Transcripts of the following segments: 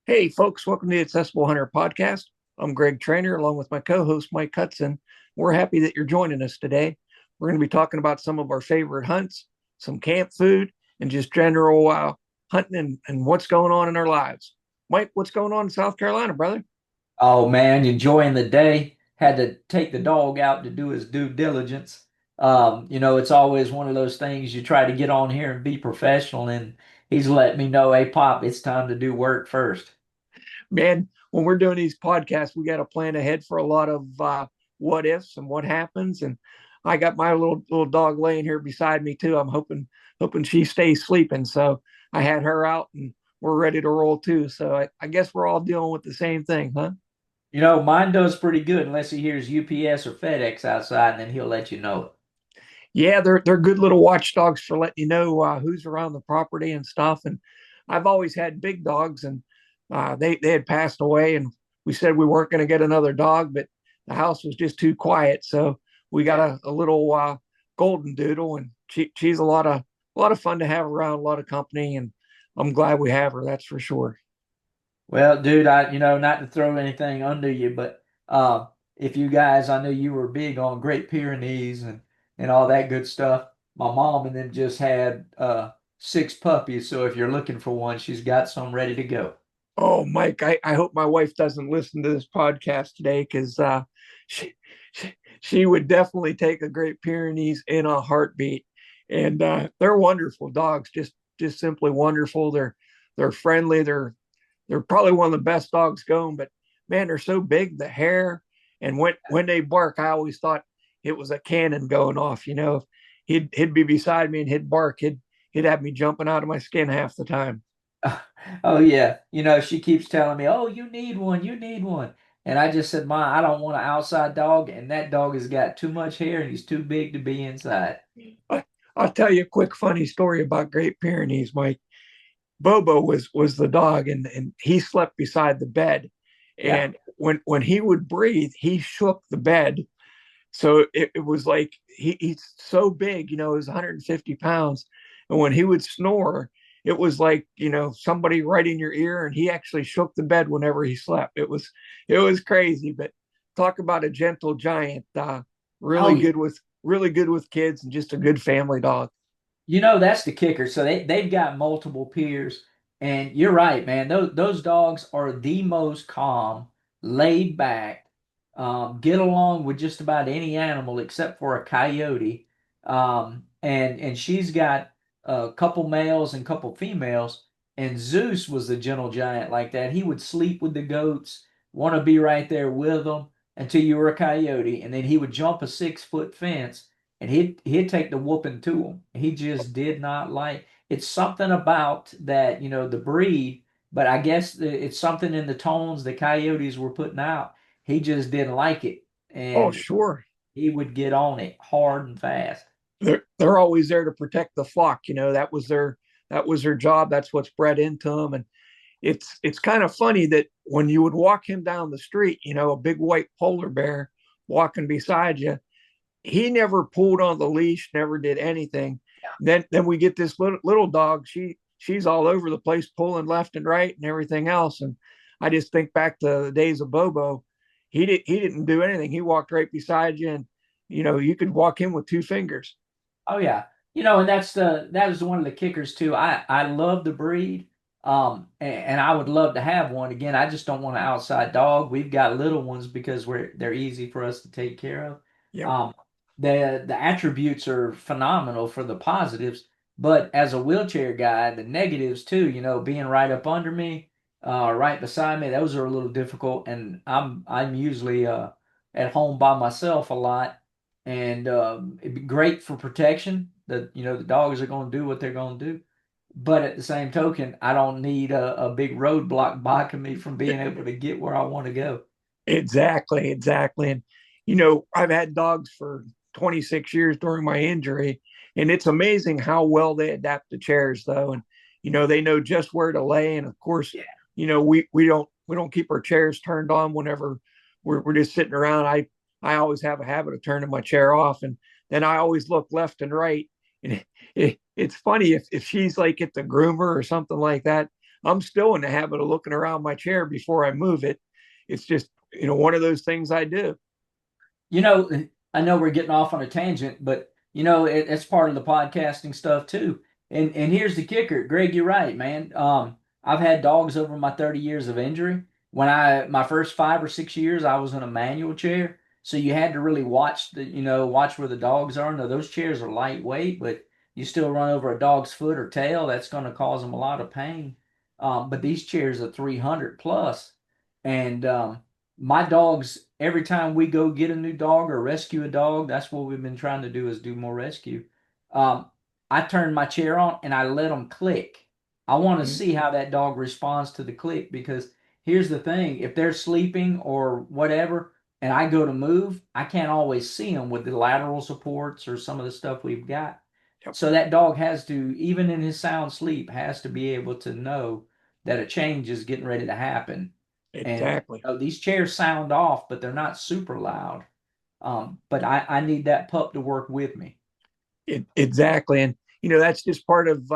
Hey, folks, welcome to the Accessible Hunter podcast. I'm Greg Trainer, along with my co host, Mike Hudson. We're happy that you're joining us today. We're going to be talking about some of our favorite hunts, some camp food, and just general hunting and what's going on in our lives. Mike, what's going on in South Carolina, brother? Oh man, enjoying the day. Had to take the dog out to do his due diligence. It's always one of those things you try to get on here and be professional, and he's letting me know, hey Pop, it's time to do work first. Man, when we're doing these podcasts, we got to plan ahead for a lot of what ifs and what happens. And I got my little dog laying here beside me too. I'm hoping she stays sleeping. So I had her out and we're ready to roll too. So I guess we're all dealing with the same thing, huh? Mine does pretty good unless he hears UPS or FedEx outside, and then he'll let you know. Yeah, they're good little watchdogs for letting you know who's around the property and stuff. And I've always had big dogs, and they had passed away, and we said we weren't going to get another dog, but the house was just too quiet, so we got Yeah. a little golden doodle, and she's a lot of fun to have around, a lot of company, and I'm glad we have her. That's for sure. Well, dude, not to throw anything under you, but if you guys, I know you were big on Great Pyrenees and all that good stuff. My mom and them just had six puppies, so if you're looking for one, she's got some ready to go. Oh, Mike, I hope my wife doesn't listen to this podcast today because she, she would definitely take a Great Pyrenees in a heartbeat. And they're wonderful dogs, just simply wonderful. They're friendly. They're probably one of the best dogs going. But man, they're so big. The hair, and when they bark, I always thought it was a cannon going off. He'd be beside me and he'd bark. He'd have me jumping out of my skin half the time. Oh yeah, she keeps telling me, "Oh, you need one, you need one." And I just said, "Ma, I don't want an outside dog, and that dog has got too much hair and he's too big to be inside." I, I'll tell you a quick funny story about Great Pyrenees, Mike. Bobo was the dog, and he slept beside the bed. Yeah. And when he would breathe, he shook the bed. So it was like he's so big, he was 150 pounds. And when he would snore, it was like, somebody right in your ear, and he actually shook the bed whenever he slept. It was crazy, but talk about a gentle giant, Oh really yeah. good with really good with kids and just a good family dog. That's the kicker. So they've got multiple peers, and you're right, man. Those dogs are the most calm, laid back, get along with just about any animal except for a coyote. And she's got a couple males and a couple females. And Zeus was the gentle giant like that. He would sleep with the goats, want to be right there with them until you were a coyote, and then he would jump a 6 foot fence and he'd take the whooping to him. He just did not like it's something about that, the breed, but I guess it's something in the tones the coyotes were putting out. He just didn't like it, Oh, and sure. he would get on it hard and fast. They're always there to protect the flock. That was their job. That's what's bred into them. And it's kind of funny that when you would walk him down the street, a big white polar bear walking beside you, he never pulled on the leash, never did anything. Then we get this little dog. She's all over the place, pulling left and right and everything else. And I just think back to the days of Bobo. He didn't do anything. He walked right beside you, and you could walk him with two fingers. Oh yeah. And that was one of the kickers too. I love the breed. And I would love to have one again. I just don't want an outside dog. We've got little ones because they're easy for us to take care of. Yep. Um, the attributes are phenomenal for the positives, but as a wheelchair guy, the negatives too, being right up under me, right beside me, those are a little difficult. And I'm usually at home by myself a lot, and it'd be great for protection. The dogs are going to do what they're going to do, but at the same token, I don't need a big roadblock blocking me from being able to get where I want to go. Exactly, exactly. And I've had dogs for 26 years during my injury, and it's amazing how well they adapt to chairs, though. And they know just where to lay. And of course, Yeah. we don't keep our chairs turned on whenever we're just sitting around. I always have a habit of turning my chair off, and then I always look left and right. And it's funny if she's like at the groomer or something like that. I'm still in the habit of looking around my chair before I move it. It's just, one of those things I do. You know, I know we're getting off on a tangent, but it's part of the podcasting stuff too. And here's the kicker, Greg, you're right, man. I've had dogs over my 30 years of injury. When my first 5 or 6 years, I was in a manual chair, so you had to really watch where the dogs are. Now those chairs are lightweight, but you still run over a dog's foot or tail, that's going to cause them a lot of pain. But these chairs are 300 plus, and my dogs, every time we go get a new dog or rescue a dog, that's what we've been trying to do, is do more rescue. Um, I turn my chair on and I let them click. I want to Mhm. see how that dog responds to the click, because here's the thing, if they're sleeping or whatever and I go to move, I can't always see them with the lateral supports or some of the stuff we've got. Yep, So that dog has to, even in his sound sleep, has to be able to know that a change is getting ready to happen. And exactly. these chairs sound off, but they're not super loud. But I need that pup to work with me. Exactly. And, that's just part of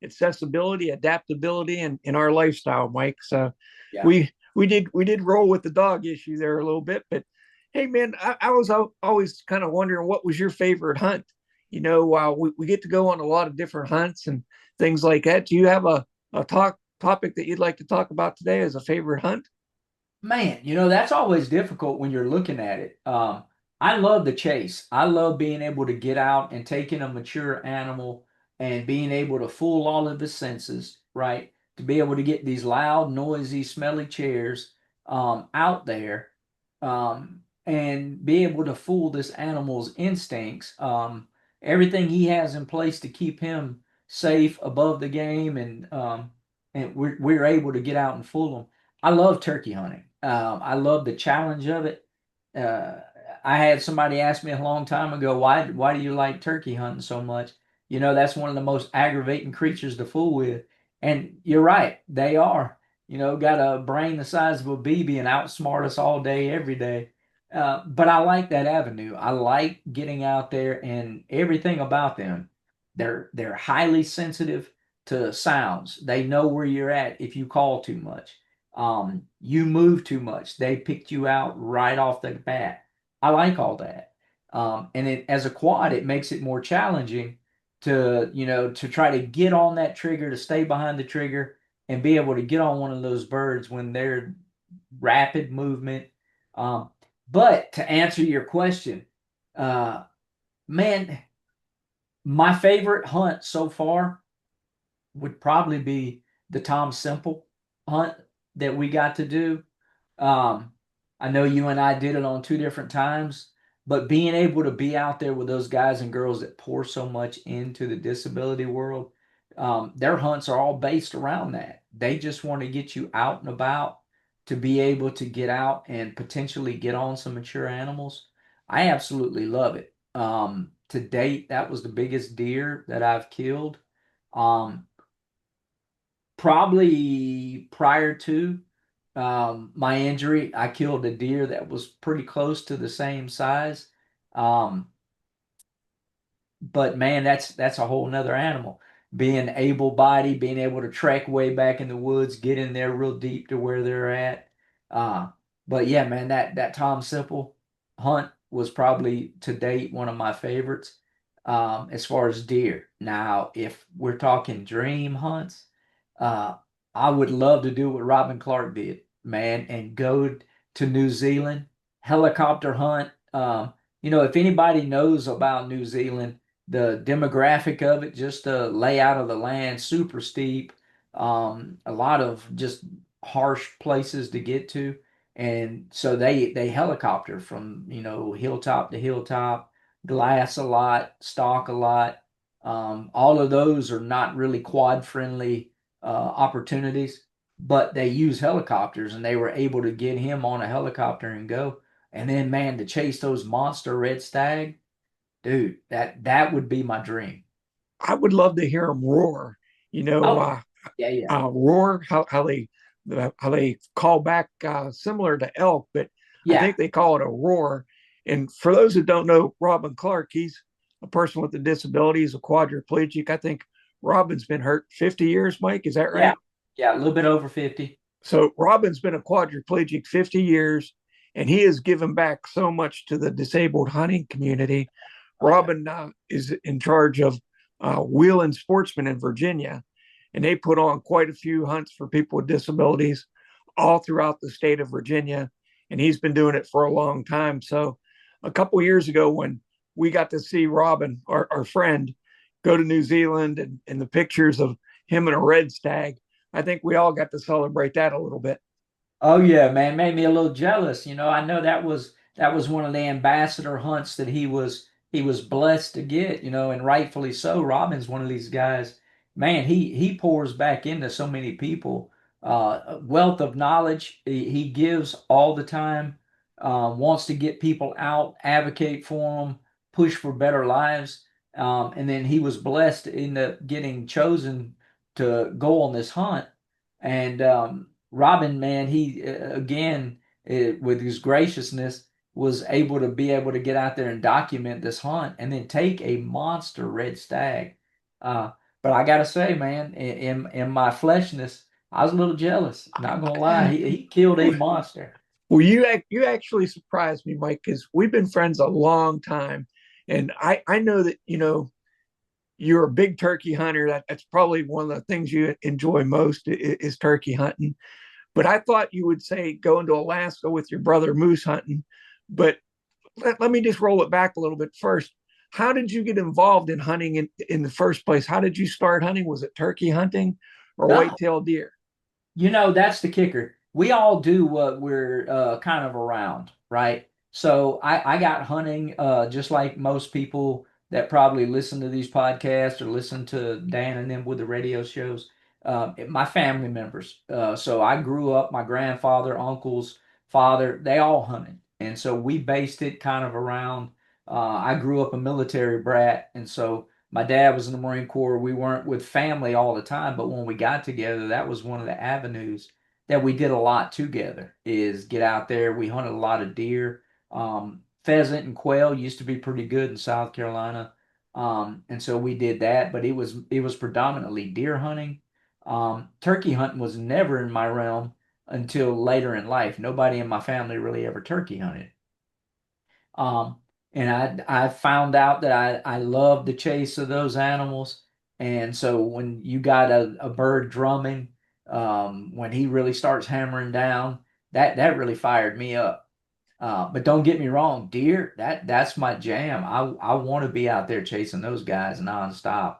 accessibility, adaptability, and in our lifestyle, Mike. So Yeah. we did roll with the dog issue there a little bit, but hey, man, I was always kind of wondering what was your favorite hunt. We get to go on a lot of different hunts and things like that. Do you have a topic that you'd like to talk about today as a favorite hunt? Man, that's always difficult when you're looking at it. I love the chase. I love being able to get out and taking a mature animal and being able to fool all of his senses, right? To be able to get these loud, noisy, smelly chairs out there, and be able to fool this animal's instincts. Everything he has in place to keep him safe above the game, and we're able to get out and fool him. I love turkey hunting. I love the challenge of it. Uh, I had somebody ask me a long time ago, why do you like turkey hunting so much? That's one of the most aggravating creatures to fool with. And you're right, they are. Got a brain the size of a BB and outsmart us all day, every day. But I like that avenue. I like getting out there, and everything about them. They're highly sensitive to sounds. They know where you're at if you call too much. You move too much. They picked you out right off the bat. I like all that. And as a quad, it makes it more challenging to try to get on that trigger, to stay behind the trigger and be able to get on one of those birds when they're rapid movement. Um, but to answer your question, uh, man, my favorite hunt so far would probably be the Tom Simple hunt that we got to do. Um, I know you and I did it on two different times, but being able to be out there with those guys and girls that pour so much into the disability world, their hunts are all based around that. They just want to get you out and about, to be able to get out and potentially get on some mature animals. I absolutely love it. To date, that was the biggest deer that I've killed. Um, Probably prior to my injury, I killed a deer that was pretty close to the same size. Um, but man, that's a whole nother animal. Being able-bodied, being able to trek way back in the woods, get in there real deep to where they're at. Uh, but yeah, man, that Tom Simple hunt was probably to date one of my favorites as far as deer. Now, if we're talking dream hunts, uh, I would love to do what Robin Clark did, man, and go to New Zealand, helicopter hunt. If anybody knows about New Zealand, the demographic of it, just the layout of the land, super steep, a lot of just harsh places to get to. And so they helicopter from, hilltop to hilltop, glass a lot, stock a lot. All of those are not really quad friendly opportunities, but they use helicopters, and they were able to get him on a helicopter and go. And then, man, to chase those monster red stag, dude, that would be my dream. I would love to hear them roar. You know, Oh, uh, yeah, yeah. roar how they call back similar to elk, but I Yeah. think they call it a roar. And for those that don't know Robin Clark, he's a person with a disability. He's a quadriplegic. I think Robin's been hurt 50 years. Mike, is that Yeah. right? Yeah, a little bit over 50. So Robin's been a quadriplegic 50 years, and he has given back so much to the disabled hunting community. Oh yeah. Robin is in charge of Wheeling Sportsman in Virginia, and they put on quite a few hunts for people with disabilities all throughout the state of Virginia. And he's been doing it for a long time. So a couple of years ago, when we got to see Robin, our friend, go to New Zealand, and the pictures of him and a red stag, I think we all got to celebrate that a little bit. Oh yeah, man, made me a little jealous. I know that was one of the ambassador hunts that he was blessed to get, and rightfully so. Robin's one of these guys, man, he pours back into so many people. A wealth of knowledge he gives all the time, wants to get people out, advocate for them, push for better lives. And then he was blessed to end up getting chosen to go on this hunt. And Robin, man, he again with his graciousness was able to get out there and document this hunt, and then take a monster red stag. Uh, but I gotta say, man, in my fleshness, I was a little jealous. Not gonna lie, he killed a monster. Well, you actually surprised me, Mike, because we've been friends a long time, and I know that you're a big turkey hunter. That's probably one of the things you enjoy most is turkey hunting. But I thought you would say going to Alaska with your brother moose hunting. But let me just roll it back a little bit first. How did you get involved in hunting in the first place? How did you start hunting? Was it turkey hunting or No, whitetail deer? That's the kicker. We all do what we're kind of around, right? So I got hunting just like most people that probably listen to these podcasts or listen to Dan and them with the radio shows. My family members. So I grew up, my grandfather, uncles, father, they all hunted. And so we based it kind of around. I grew up a military brat. And so my dad was in the Marine Corps. We weren't with family all the time, but when we got together, that was one of the avenues that we did a lot together is get out there. We hunted a lot of deer. Pheasant and quail used to be pretty good in South Carolina. And so we did that, but it was predominantly deer hunting. Turkey hunting was never in my realm until later in life. Nobody in my family really ever turkey hunted. Um, and I found out that I love the chase of those animals. And so when you got a bird drumming, when he really starts hammering down, that really fired me up. But don't get me wrong, deer, that's my jam. I want to be out there chasing those guys nonstop.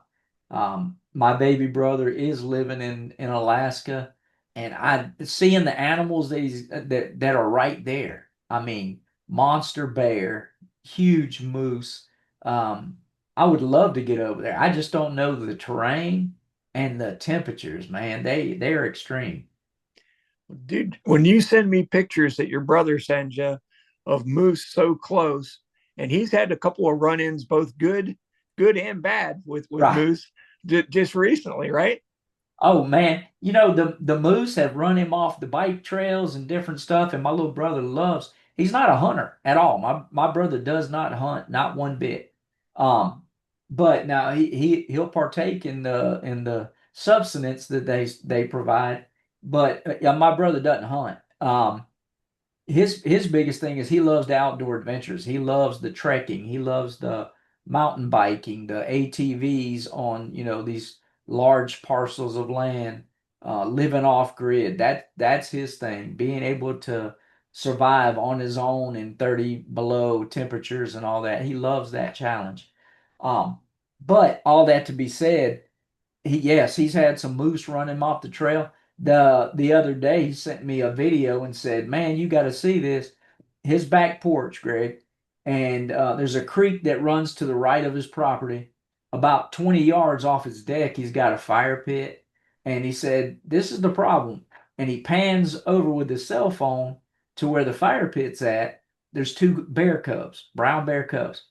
My baby brother is living in Alaska, and I seeing the animals that are right there. I mean, monster bear, huge moose. Um, I would love to get over there. I just don't know the terrain and the temperatures, man. They're extreme. Dude, when you send me pictures that your brother sends you of moose so close, and he's had a couple of run-ins, both good and bad with Right. moose just recently, right? Oh man, the moose have run him off the bike trails and different stuff, and my little brother loves. He's not a hunter at all. My brother does not hunt, not one bit. Um, but now he'll partake in the substance that they provide. But yeah, my brother doesn't hunt. His biggest thing is he loves the outdoor adventures. He loves the trekking. He loves the mountain biking, the ATVs on, these large parcels of land, living off grid. That's his thing. Being able to survive on his own in 30 below temperatures and all that. He loves that challenge. Um, but all that to be said, yes, he's had some moose run him off the trail. The other day he sent me a video and said, "Man, you got to see this." His back porch, Greg, and there's a creek that runs to the right of his property. About 20 yards off his deck, he's got a fire pit, and he said, "This is the problem." And he pans over with his cell phone to where the fire pit's at. There's two bear cubs, brown bear cubs,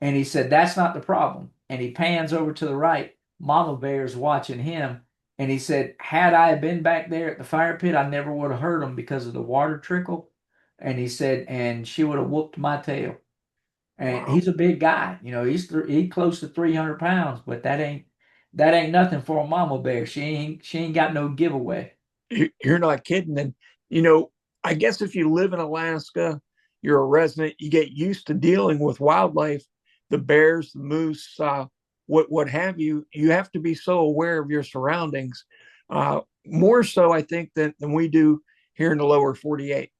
and he said, "That's not the problem." And he pans over to the right, mama bear's watching him. And he said, had I been back there at the fire pit, I never would have heard him because of the water trickle. And he said, and she would have whooped my tail. And Wow. he's a big guy, he's close to 300 pounds, but that ain't. that ain't nothing for a mama bear. She ain't got no giveaway. You're not kidding. And, you know, I guess if you live in Alaska, you're a resident, you get used to dealing with wildlife, the bears, the moose, what have you. You have to be so aware of your surroundings, more so, I think, than we do here in the lower 48.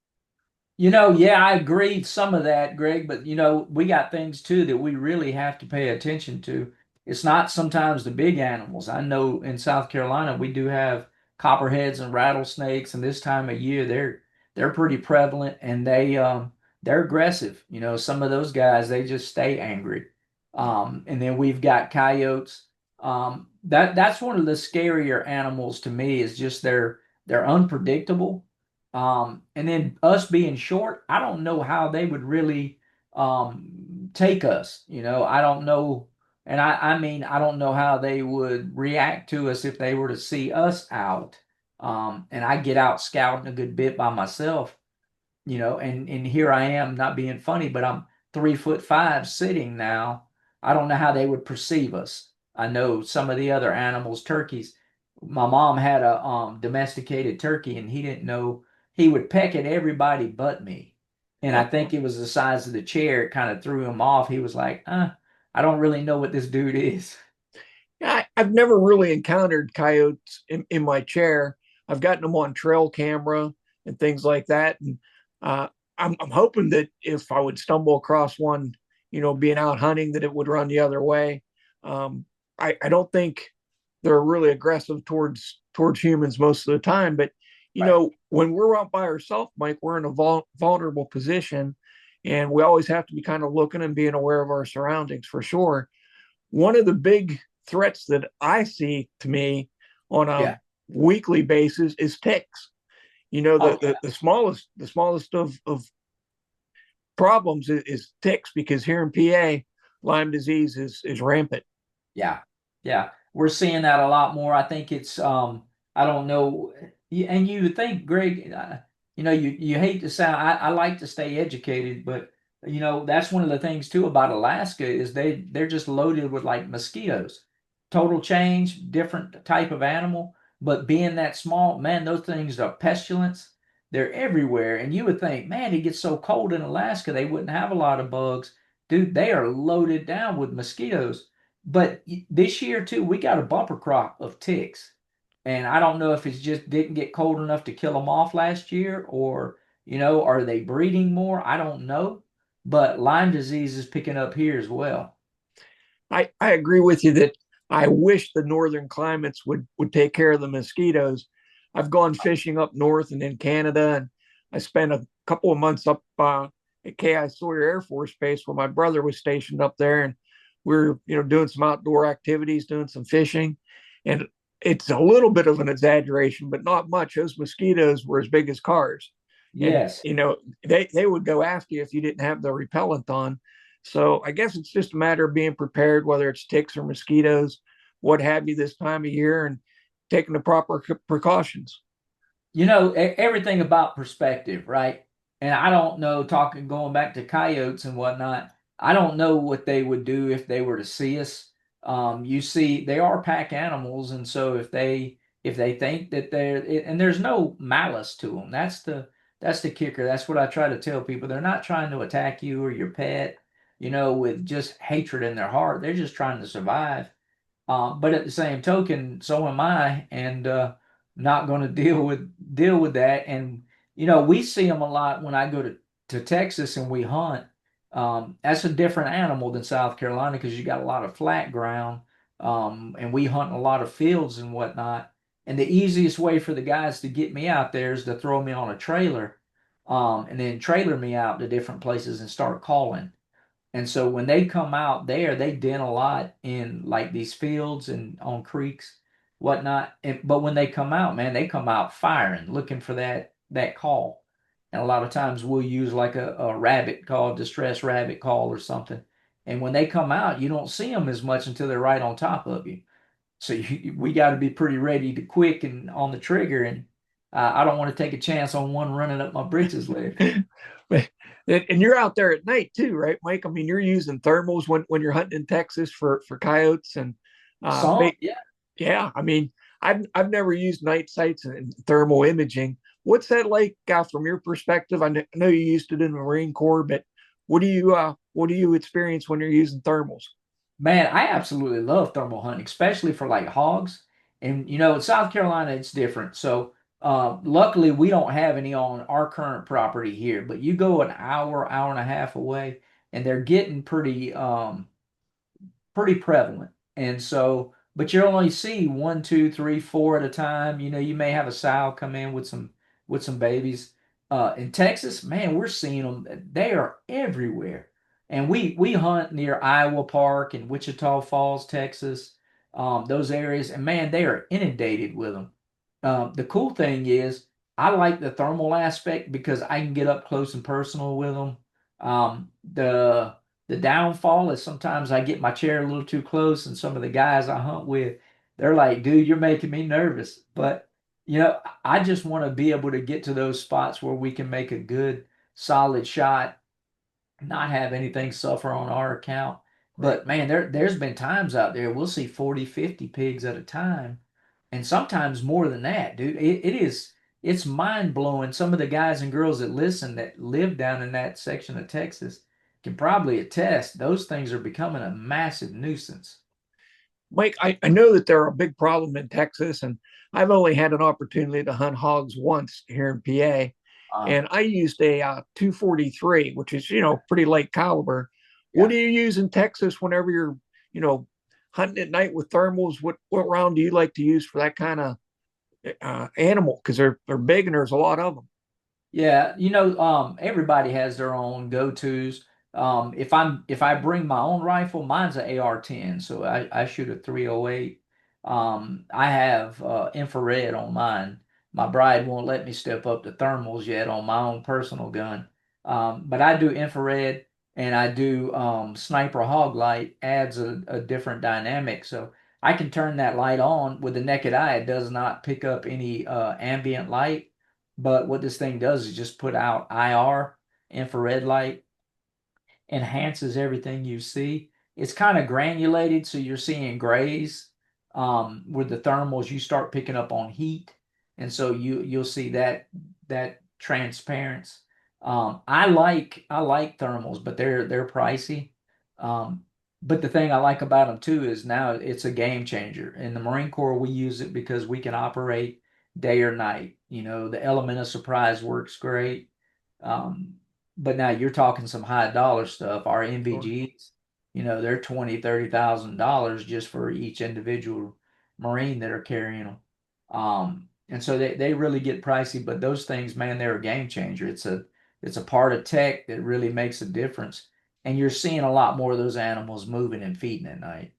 Yeah, I agree some of that, Greg, but we got things too that we really have to pay attention to. It's not sometimes the big animals. I know in South Carolina we do have copperheads and rattlesnakes, and this time of year they're pretty prevalent and they're aggressive. Some of those guys they just stay angry. And then we've got coyotes. That's one of the scarier animals to me is just they're unpredictable, and then us being short, I don't know how they would really take us. I don't know. And I mean, I don't know how they would react to us if they were to see us out. And I get out scouting a good bit by myself, and here I am not being funny, but I'm 3'5" sitting now. I don't know how they would perceive us. I know some of the other animals, turkeys. My mom had a domesticated turkey, and he didn't know he would peck at everybody but me. And I think it was the size of the chair. It kind of threw him off. He was like, I don't really know what this dude is. I've never really encountered coyotes in my chair. I've gotten them on trail camera and things like that. And I'm hoping that if I would stumble across one, being out hunting, that it would run the other way. I don't think they're really aggressive towards humans most of the time. But Right. when we're out by ourselves, Mike, we're in a vulnerable position, and we always have to be kind of looking and being aware of our surroundings for sure. One of the big threats that I see to me on a Yeah. weekly basis is ticks. The Oh, the smallest of problems is ticks, because here in PA, Lyme disease is rampant. yeah, yeah, we're seeing that a lot more. I think it's I don't know, and you would think, Greg, you hate to sound. I like to stay educated, but that's one of the things too about Alaska is they're just loaded with like mosquitoes. Total change, different type of animal, but being that small, man, those things are pestilence. They're everywhere, and you would think, man, it gets so cold in Alaska, they wouldn't have a lot of bugs. Dude, they are loaded down with mosquitoes. But this year too, we got a bumper crop of ticks, and I don't know if it's just didn't get cold enough to kill them off last year, or are they breeding more? I don't know, but Lyme disease is picking up here as well. I agree with you that I wish the northern climates would take care of the mosquitoes. I've gone fishing up north and in Canada, and I spent a couple of months up at K.I. Sawyer Air Force Base where my brother was stationed up there, and we are doing some outdoor activities, doing some fishing, and it's a little bit of an exaggeration, but not much. Those mosquitoes were as big as cars, and Yes. they would go after you if you didn't have the repellent on. So I guess it's just a matter of being prepared, whether it's ticks or mosquitoes, what have you, this time of year, and taking the proper precautions. Everything about perspective, right? And I don't know, going back to coyotes and whatnot, I don't know what they would do if they were to see us. You see, they are pack animals, and so if they think that and there's no malice to them. That's the kicker. That's what I try to tell people. They're not trying to attack you or your pet, with just hatred in their heart. They're just trying to survive. But at the same token, so am I, and not going to deal with that. And we see them a lot when I go to Texas and we hunt. That's a different animal than South Carolina because you got a lot of flat ground, and we hunt in a lot of fields and whatnot. And the easiest way for the guys to get me out there is to throw me on a trailer, and then trailer me out to different places and start calling. And so when they come out there, they den a lot in like these fields and on creeks, whatnot. But when they come out, man, they come out firing, looking for that call. And a lot of times we'll use like a rabbit call, distress rabbit call or something. And when they come out, you don't see them as much until they're right on top of you. So we got to be pretty ready to quick and on the trigger. And I don't want to take a chance on one running up my britches leg. And you're out there at night too, right, Mike? I mean, you're using thermals when you're hunting in Texas for coyotes, and Uh, Some, ba- yeah. yeah, I mean, I've never used night sights and thermal imaging. What's that like from your perspective? I know you used it in the Marine Corps, but what do you experience when you're using thermals? Man, I absolutely love thermal hunting, especially for like hogs. And you know, in South Carolina, it's different. So, luckily, we don't have any on our current property here. But you go an hour, hour and a half away, and they're getting pretty prevalent. And so, but you only see one, two, three, four at a time. You know, you may have a sow come in with some babies. In Texas, man, we're seeing them. They are everywhere. And we hunt near Iowa Park and Wichita Falls, Texas, those areas, and man, they are inundated with them. The cool thing is, I like the thermal aspect because I can get up close and personal with them. The downfall is sometimes I get my chair a little too close, and some of the guys I hunt with, they're like, dude, you're making me nervous. But, you know, I just want to be able to get to those spots where we can make a good, solid shot, not have anything suffer on our account. Right. But man, there's been times out there we'll see 40, 50 pigs at a time, and sometimes more than that, dude. It's mind blowing. Some of the guys and girls that listen that live down in that section of Texas can probably attest those things are becoming a massive nuisance. Mike, I know that they're a big problem in Texas, and I've only had an opportunity to hunt hogs once here in PA, Uh, and I used a 243, which is pretty light caliber. What yeah. do you use in Texas whenever you're you know hunting at night with thermals? What round do you like to use for that kind of animal? Because they're big and there's a lot of them. Yeah, everybody has their own go-tos. If I bring my own rifle, mine's an AR-10, so I shoot a 308. I have infrared on mine. My bride won't let me step up to thermals yet on my own personal gun. But I do infrared and I do sniper hog light adds a different dynamic. So I can turn that light on with the naked eye. It does not pick up any ambient light. But what this thing does is just put out IR, infrared light, enhances everything you see. It's kind of granulated, so you're seeing grays. With the thermals, you start picking up on heat, and so you'll see that transparency. I like thermals, but they're pricey. Um, but the thing I like about them too is now it's a game changer. In the Marine Corps, we use it because we can operate day or night. You know, the element of surprise works great. Um, but now you're talking some high dollar stuff. Our Sure. NVGs, they're 20, $30,000 just for each individual Marine that are carrying them. And so they really get pricey, but those things, man, they're a game changer. It's a part of tech that really makes a difference. And you're seeing a lot more of those animals moving and feeding at night.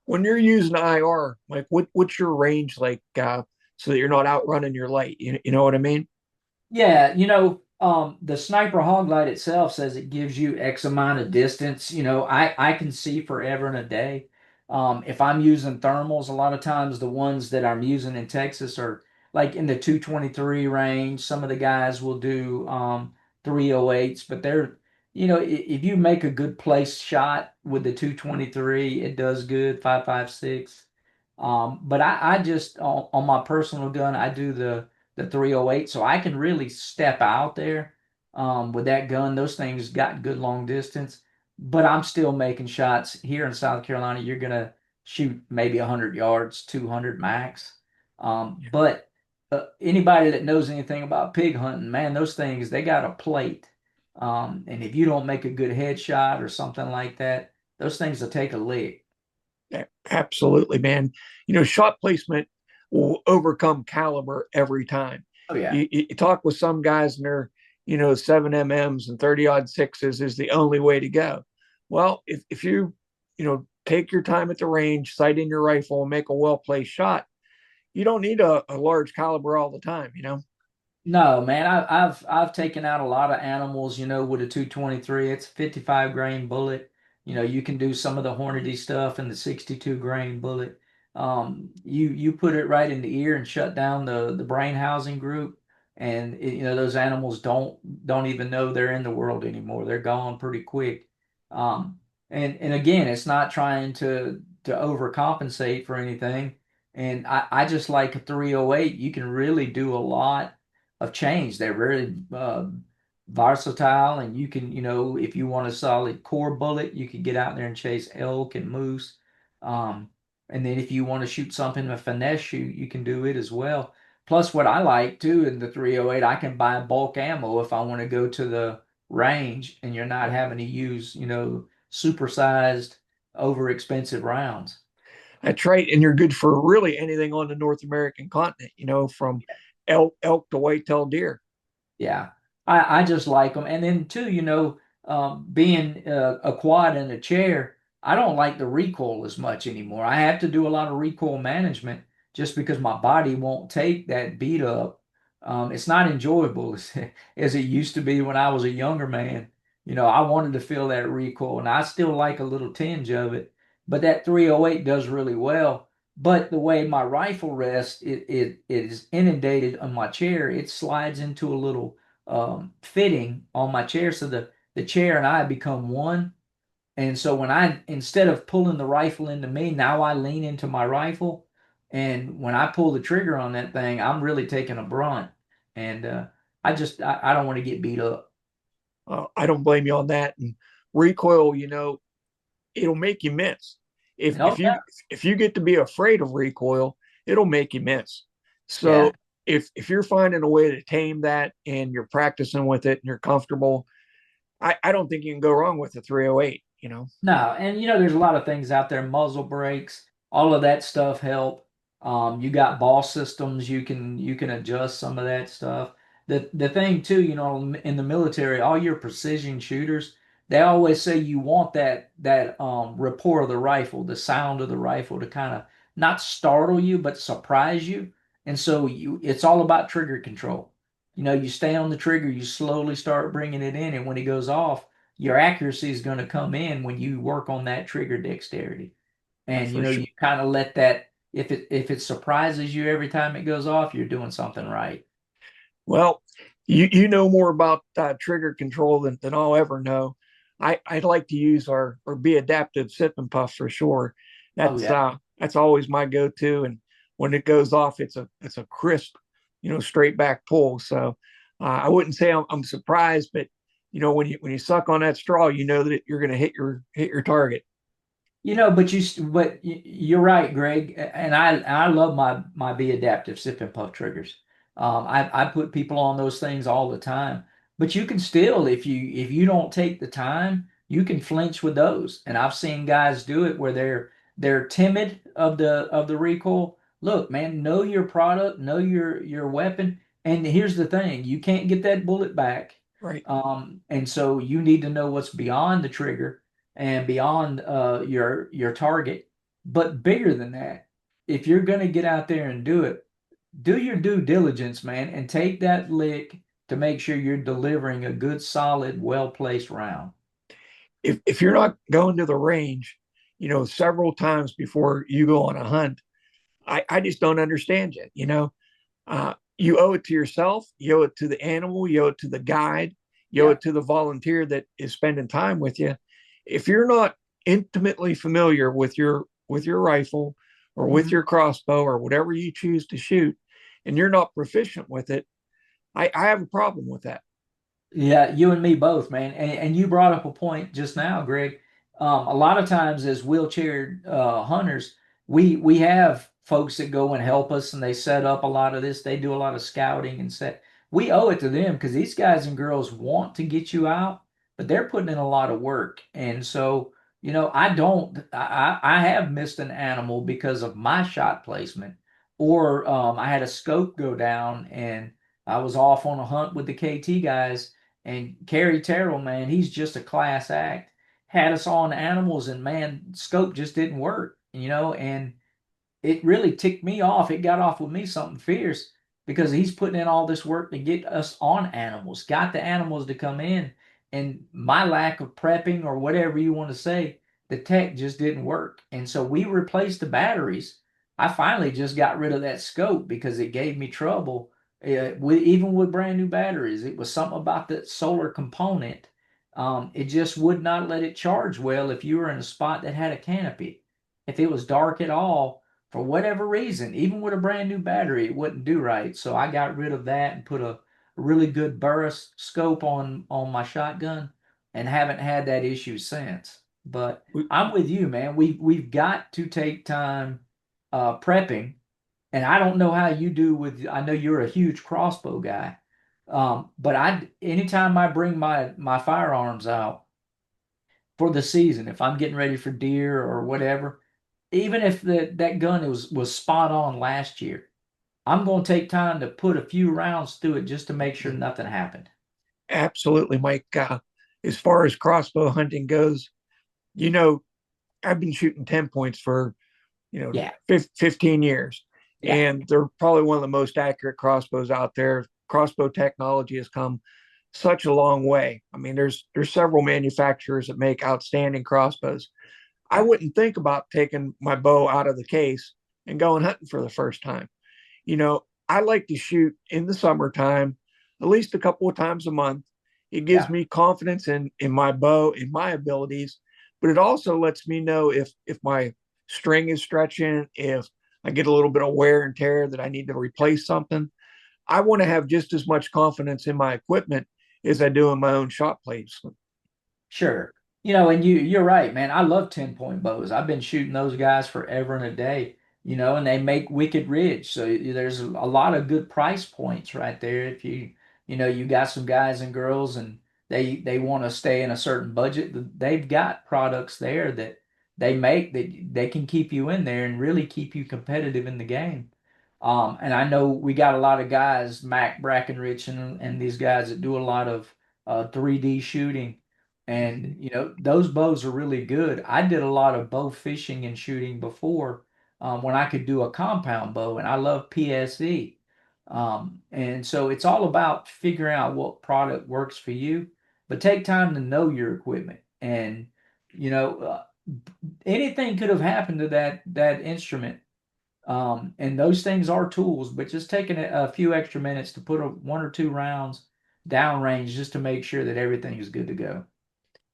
When you're using IR, like what's your range like, so that you're not outrunning your light? You know what I mean? Yeah, the sniper hog light itself says it gives you X amount of distance. I can see forever and a day. If I'm using thermals, a lot of times the ones that I'm using in Texas are like in the 223 range. Some of the guys will do 308s, but if you make a good place shot with the 223, it does good, 5.56. But I just on my personal gun, I do the 308, so I can really step out there with that gun. Those things got good long distance, but I'm still making shots here in South Carolina. You're gonna shoot maybe 100 yards, 200 max. But anybody that knows anything about pig hunting, man, those things they got a plate. And if you don't make a good headshot or something like that, those things will take a lick. Absolutely, man. Shot placement will overcome caliber every time. Oh yeah. You talk with some guys and they're, 7 MMs and 30 odd sixes is the only way to go. Well, if you take your time at the range, sight in your rifle, and make a well placed shot, you don't need a large caliber all the time. No, man, I've taken out a lot of animals, with a 223. It's a 55 grain bullet. You can do some of the Hornady stuff in the 62 grain bullet. You put it right in the ear and shut down the brain housing group, and those animals don't even know they're in the world anymore. They're gone pretty quick. And again, it's not trying to to overcompensate for anything. And I just like a 308. You can really do a lot of change. They're very versatile, and you can, if you want a solid core bullet, you can get out there and chase elk and moose. Um, and then if you want to shoot something a finesse shoot, you can do it as well. Plus, what I like too in the 308, I can buy bulk ammo if I want to go to the range, and you're not having to use, supersized, over expensive rounds. That's right. And you're good for really anything on the North American continent, from elk to whitetail deer. Yeah, I just like them. And then too, being a quad in a chair, I don't like the recoil as much anymore. I have to do a lot of recoil management just because my body won't take that beat up. It's not enjoyable as it used to be when I was a younger man. I wanted to feel that recoil, and I still like a little tinge of it. But that 308 does really well. But the way my rifle rests, it is inundated on my chair. It slides into a little fitting on my chair, so the chair and I become one. And so when instead of pulling the rifle into me, now I lean into my rifle, and when I pull the trigger on that thing, I'm really taking a brunt. And I don't want to get beat up. I don't blame you on that. And recoil, it'll make you miss. If Oh if you yeah, if you get to be afraid of recoil, it'll make you miss. yeah. So if you're finding a way to tame that and you're practicing with it and you're comfortable, I don't think you can go wrong with the 308. No, and there's a lot of things out there, muzzle brakes, all of that stuff help. You got ball systems, you can adjust some of that stuff. The thing too, in the military, all your precision shooters, they always say you want that rapport of the rifle, the sound of the rifle to kind of not startle you, but surprise you. And so it's all about trigger control. You stay on the trigger, you slowly start bringing it in, and when it goes off, your accuracy is going to come in when you work on that trigger dexterity. And For you sure. kind of let that, if it surprises you every time it goes off, you're doing something right. Well, you know more about trigger control than I'll ever know. I'd like to use or be adaptive sip and puff for sure. Oh yeah. That's always my go-to. And when it goes off, it's a crisp, straight back pull. So I wouldn't say I'm surprised, but when you suck on that straw, you know that you're going to hit your target. But you're right, Greg, and I love my Be Adaptive sip and puff triggers. I put people on those things all the time, but you can still, if you don't take the time, you can flinch with those. And I've seen guys do it where they're timid of the recoil. Look, man, know your product, know your weapon, and here's the thing: you can't get that bullet back. Right. And so you need to know what's beyond the trigger and beyond your target. But bigger than that, if you're going to get out there and do it, do your due diligence, man, and take that lick to make sure you're delivering a good, solid, well placed round. If you're not going to the range, several times before you go on a hunt, I just don't understand you. You owe it to yourself, you owe it to the animal, you owe it to the guide, you owe Yeah. it to the volunteer that is spending time with you. If you're not intimately familiar with your rifle or with Mhm. your crossbow or whatever you choose to shoot, and you're not proficient with it, I have a problem with that. Yeah, you and me both, man. And you brought up a point just now, Greg. A lot of times as wheelchair hunters, we have folks that go and help us, and they set up a lot of this. They do a lot of scouting and set. We owe it to them because these guys and girls want to get you out, but they're putting in a lot of work. And so, I don't. I have missed an animal because of my shot placement, or I had a scope go down and I was off on a hunt with the KT guys, and Kerry Terrell, man, he's just a class act. Had us on animals, and man, scope just didn't work, and it really ticked me off. It got off with me something fierce because he's putting in all this work to get us on animals, got the animals to come in, and my lack of prepping or whatever you want to say, the tech just didn't work. And so we replaced the batteries. I finally just got rid of that scope because it gave me trouble. Even with brand new batteries, it was something about that solar component. It just would not let it charge well if you were in a spot that had a canopy. if it was dark at all, for whatever reason, even with a brand new battery, it wouldn't do right. So I got rid of that and put a really good burst scope on my shotgun and haven't had that issue since. But We, I'm with you, man. We've got to take time prepping, and I don't know how you do with. I know you're a huge crossbow guy, but I anytime I bring my firearms out for the season, if I'm getting ready for deer or whatever, even if that gun was spot on last year, I'm going to take time to put a few rounds through it just to make sure nothing happened. Absolutely, Mike. As far as crossbow hunting goes, you know, I've been shooting 10 points for, Yeah, 15 years, yeah, and they're probably one of the most accurate crossbows out there. Crossbow technology has come such a long way. I mean, there's several manufacturers that make outstanding crossbows. I yeah, wouldn't think about taking my bow out of the case and going hunting for the first time. I like to shoot in the summertime, at least a couple of times a month. It gives yeah. me confidence in my bow, in my abilities, but it also lets me know if my string is stretching, if I get a little bit of wear and tear that I need to replace something. I want to have just as much confidence in my equipment as I do in my own shot placement. Sure. And you're right, man. I love 10-point bows. I've been shooting those guys forever and a day, and they make wicked ridge. So there's a lot of good price points right there. If you got some guys and girls and they want to stay in a certain budget, they've got products there that they make that they can keep you in there and really keep you competitive in the game. And I know we got a lot of guys, Mac Brackenrich and these guys that do a lot of 3D shooting, and Mhm. those bows are really good. I did a lot of bow fishing and shooting before, when I could do a compound bow, and I love PSE. And so it's all about figuring out what product works for you, but take time to know your equipment. And you know, uh, anything could have happened to that instrument. And those things are tools, but just taking a few extra minutes to put one or two rounds downrange just to make sure that everything is good to go.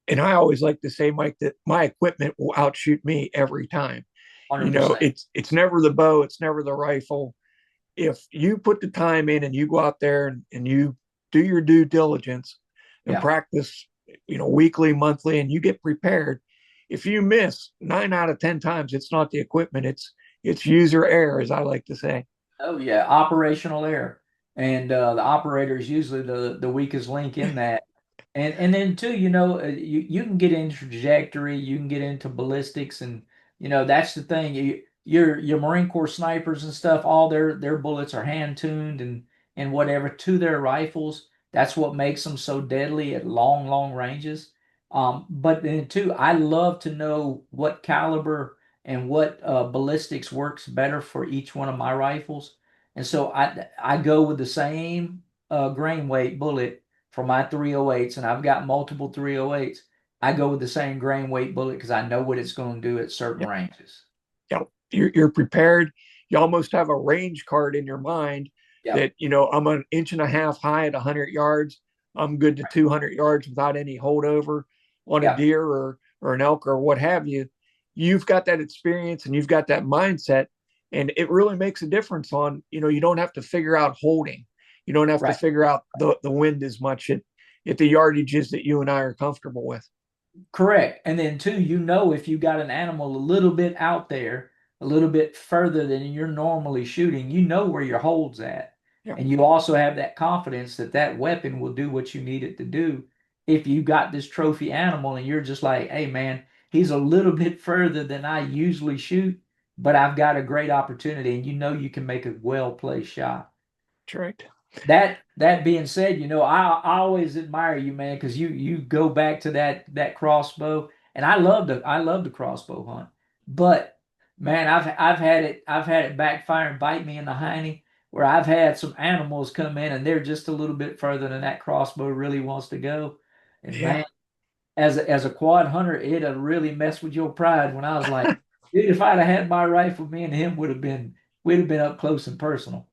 And I always like to say, Mike, that my equipment will outshoot me every time. 100%. It's never the bow, it's never the rifle. If you put the time in and you go out there and you do your due diligence and Yeah. practice, weekly, monthly, and you get prepared, if you miss 9 out of 10 times, it's not the equipment, it's user error, as I like to say. Oh yeah, operational error, and the operator is usually the weakest link in that. And then too, you can get into trajectory, you can get into ballistics, and that's the thing. Your Marine Corps snipers and stuff, all their bullets are hand tuned and whatever to their rifles. That's what makes them so deadly at long ranges. But then too, I love to know what caliber and what ballistics works better for each one of my rifles. And so I go with the same grain weight bullet for my 308s, and I've got multiple 308s. I go with the same grain weight bullet because I know what it's going to do at certain Yeah, ranges. you're prepared. You almost have a range card in your mind Yep. that I'm an inch and a half high at 100 yards. I'm good to 200 yards without any holdover on a Yep. deer or an elk or what have you. You've got that experience and you've got that mindset, and it really makes a difference. On you don't have to figure out holding. You don't have to Right. figure out the wind as much at the yardages that you and I are comfortable with. Correct. And then too, if you got an animal a little bit out there, a little bit further than you're normally shooting, you know where your hold's at. Yeah, And you also have that confidence that that weapon will do what you need it to do. If you got this trophy animal and you're just like, hey man, he's a little bit further than I usually shoot, but I've got a great opportunity, and you can make a well-placed shot. that's right. That being said, I always admire you, man, because you go back to that crossbow, and I love the crossbow hunt. But man, I've had it backfire and bite me in the hiney, where I've had some animals come in and they're just a little bit further than that crossbow really wants to go. And Yeah. man, as a quad hunter, it'll really mess with your pride when I was like, dude, if I'd have had my rifle, me and him we'd have been up close and personal.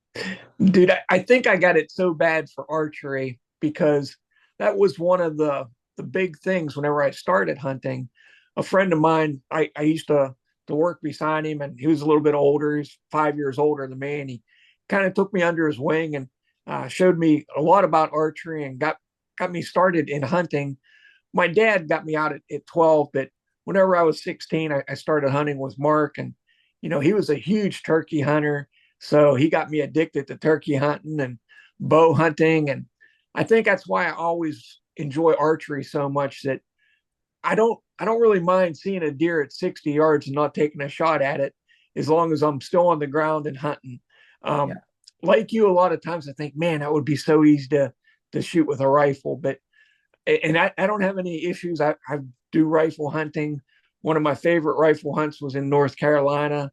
Dude, I think I got it so bad for archery because that was one of the big things whenever I started hunting. A friend of mine, I used to to work beside him, and he was a little bit older. He's 5 years older than me, and he kind of took me under his wing and showed me a lot about archery and got me started in hunting. My dad got me out at 12, but whenever I was 16, I started hunting with Mark, and he was a huge turkey hunter, so he got me addicted to turkey hunting and bow hunting, and I think that's why I always enjoy archery so much that I don't really mind seeing a deer at 60 yards and not taking a shot at it as long as I'm still on the ground and hunting. Yeah. Um, like you, a lot of times I think, man, that would be so easy to shoot with a rifle, but and I don't have any issues. I do rifle hunting. One of my favorite rifle hunts was in North Carolina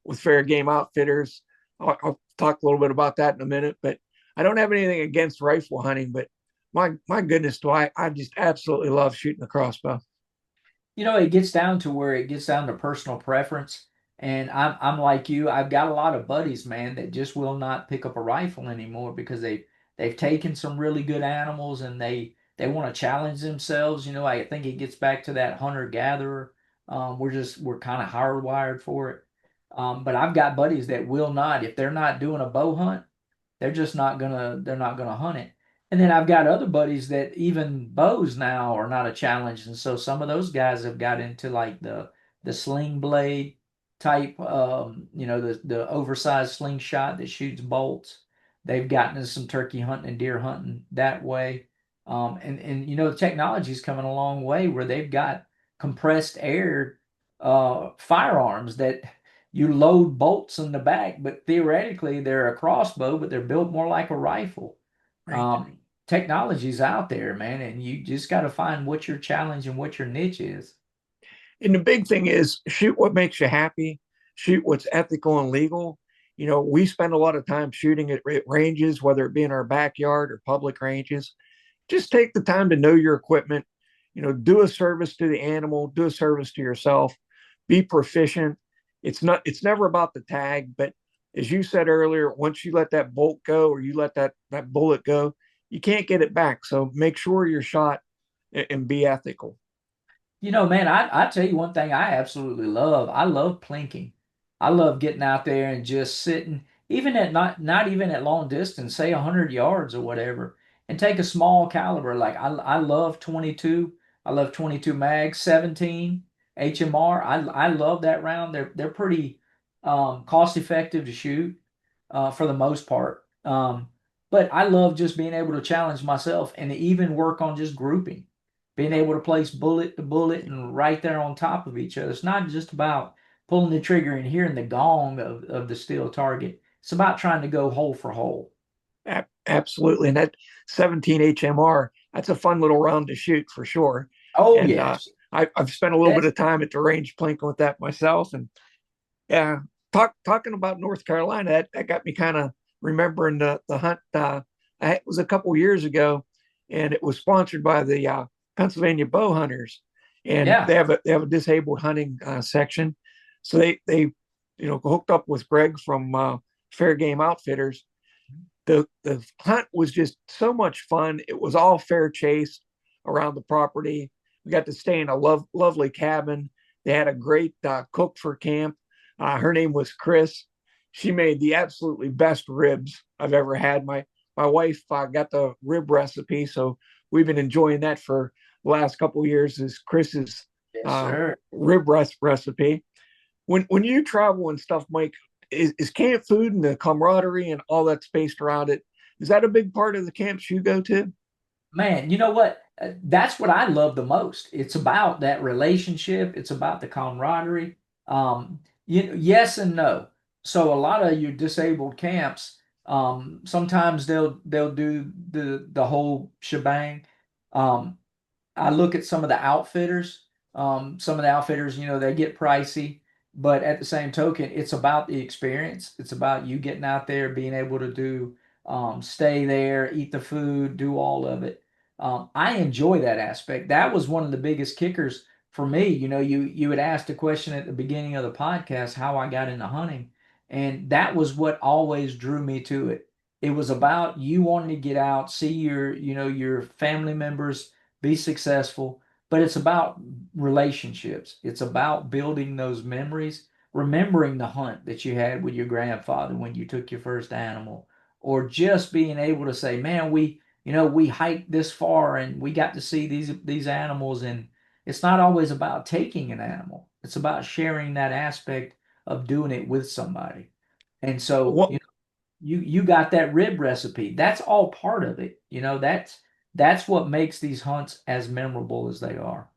with Fair Game Outfitters. I'll talk a little bit about that in a minute, but I don't have anything against rifle hunting. But my goodness, do I just absolutely love shooting a crossbow. It gets down to where it gets down to personal preference. And I'm like you. I've got a lot of buddies, man, that just will not pick up a rifle anymore because they've taken some really good animals and they want to challenge themselves. I think it gets back to that hunter gatherer. We're kind of hardwired for it. But I've got buddies that will not, if they're not doing a bow hunt, they're not gonna hunt it. And then I've got other buddies that even bows now are not a challenge. And so some of those guys have got into like the sling blade type, the oversized slingshot that shoots bolts. They've gotten into some turkey hunting and deer hunting that way. And the technology's coming a long way where they've got compressed air firearms that you load bolts in the back, but theoretically they're a crossbow, but they're built more like a rifle. Right. Technology's out there, man, and you just got to find what your challenge and what your niche is. And the big thing is shoot what makes you happy, shoot what's ethical and legal. We spend a lot of time shooting at ranges, whether it be in our backyard or public ranges. Just take the time to know your equipment, do a service to the animal, do a service to yourself, be proficient. It's never about the tag, but as you said earlier, once you let that bolt go or you let that bullet go, you can't get it back. So make sure you're shot and be ethical. Man, I tell you one thing I absolutely love. I love plinking. I love getting out there and just sitting, even at not even at long distance, say 100 yards or whatever, and take a small caliber. Like I love 22. I love 22 mag, 17 HMR. I love that round. They're pretty cost effective to shoot for the most part. But I love just being able to challenge myself and to even work on just grouping, being able to place bullet to bullet and right there on top of each other. It's not just about pulling the trigger and hearing the gong of the steel target. It's about trying to go hole for hole. Absolutely. And that 17 HMR, that's a fun little round to shoot for sure. Oh, And yes. I've spent a little bit That's, of time at the range plinking with that myself. And yeah, talking about North Carolina, that got me kind of remembering the hunt. It was a couple years ago, and it was sponsored by the Pennsylvania Bow Hunters, and yeah. they have a disabled hunting section. So they hooked up with Greg from Fair Game Outfitters. The hunt was just so much fun. It was all fair chase around the property. We got to stay in a lovely cabin. They had a great cook for camp. Her name was Chris. She made the absolutely best ribs I've ever had. My wife got the rib recipe, so we've been enjoying that for the last couple of years. Is Chris's Yes, sir. rib recipe. When you travel and stuff, Mike, is camp food and the camaraderie and all that's based around it? Is that a big part of the camps you go to? Man, you know what? That's what I love the most. It's about that relationship. It's about the camaraderie. Yes and no. So a lot of your disabled camps, sometimes they'll do the whole shebang. Um, I look at some of the outfitters. Some of the outfitters, they get pricey, but at the same token, it's about the experience. It's about you getting out there, being able to stay there, eat the food, do all of it. I enjoy that aspect. That was one of the biggest kickers for me. You had asked a question at the beginning of the podcast how I got into hunting, and that was what always drew me to it. It was about you wanting to get out, see your family members be successful. but it's about relationships. It's about building those memories, remembering the hunt that you had with your grandfather when you took your first animal, or just being able to say, man, we hiked this far and we got to see these animals. And it's not always about taking an animal. It's about sharing that aspect of doing it with somebody. And so, What you got that rib recipe. That's all part of it. That's what makes these hunts as memorable as they are.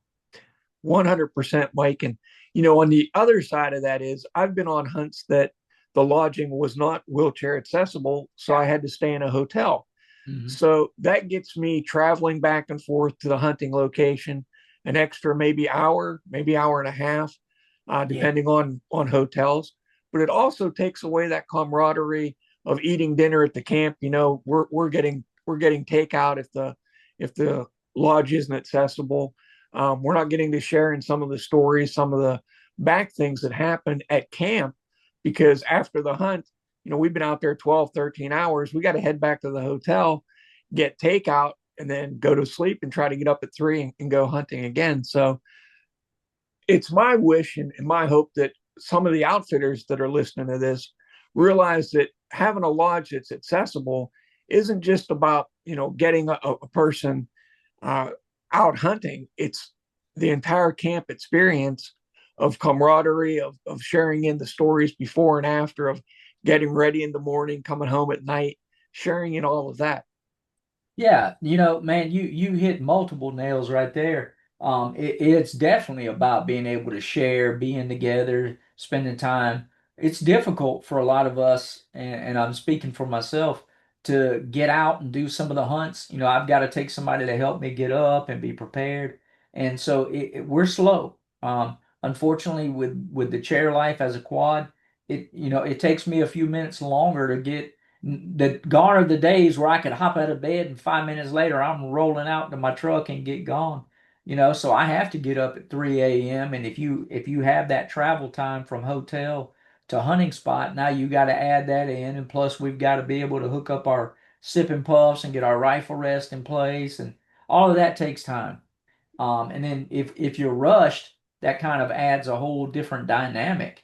100%, Mike. And, on the other side of that is I've been on hunts that the lodging was not wheelchair accessible. So I had to stay in a hotel. Hmm. So that gets me traveling back and forth to the hunting location an extra maybe hour, maybe hour and a half, Yeah. depending on hotels. But it also takes away that camaraderie of eating dinner at the camp. We're getting takeout if the lodge isn't accessible. We're not getting to share in some of the stories, some of the back things that happen at camp, because after the hunt, we've been out there 12, 13 hours. We got to head back to the hotel, get takeout, and then go to sleep and try to get up at 3 and go hunting again. So it's my wish and my hope that some of the outfitters that are listening to this realize that having a lodge that's accessible isn't just about, getting a person uh, out hunting. It's the entire camp experience of camaraderie, of sharing in the stories before and after, of getting ready in the morning, coming home at night, sharing in all of that. Yeah, man, you hit multiple nails right there. It's definitely about being able to share, being together, spending time. It's difficult for a lot of us, and I'm speaking for myself, to get out and do some of the hunts. I've got to take somebody to help me get up and be prepared, and so we're slow. Unfortunately, with the chair life as a quad, it takes me a few minutes longer to get the gone are the days where I could hop out of bed and 5 minutes later I'm rolling out to my truck and get gone. So I have to get up at 3 a.m. And if you have that travel time from hotel to hunting spot, now you got to add that in. And plus we've got to be able to hook up our sipping puffs and get our rifle rest in place. And all of that takes time. And then if you're rushed, that kind of adds a whole different dynamic.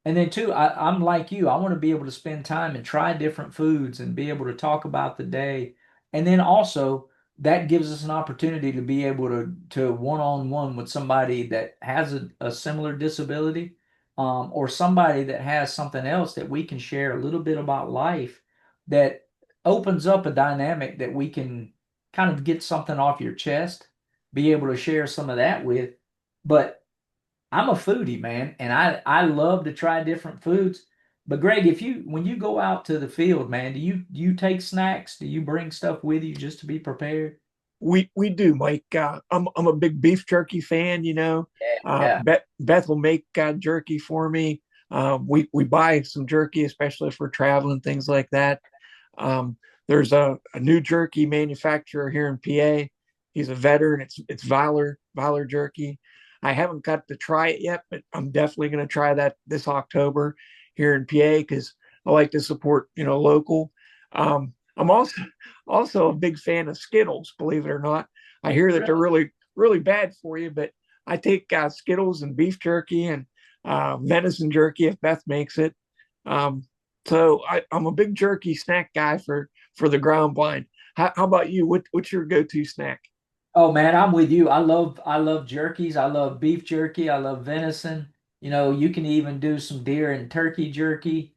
And then too, I'm like you. I want to be able to spend time and try different foods and be able to talk about the day. And then also that gives us an opportunity to be able to one-on-one with somebody that has a similar disability, or somebody that has something else that we can share a little bit about life that opens up a dynamic that we can kind of get something off your chest, be able to share some of that with. But I'm a foodie, man, and I love to try different foods. But Greg, when you go out to the field, man, do you take snacks? Do you bring stuff with you just to be prepared? We do, Mike. I'm a big beef jerky fan. Yeah. Beth will make jerky for me. We buy some jerky, especially if we're traveling, things like that. Um, there's a new jerky manufacturer here in PA. He's a veteran. It's Valor Jerky. I haven't got to try it yet, but I'm definitely going to try that this October here in PA because I like to support local. I'm also a big fan of Skittles, believe it or not. I hear that they're Really? really really bad for you, but I take Skittles and beef jerky and venison jerky if Beth makes it. Um, I'm a big jerky snack guy for the ground blind. How about you? What's your go-to snack? Oh man, I'm with you. I love jerkies. I love beef jerky. I love venison. You can even do some deer and turkey jerky,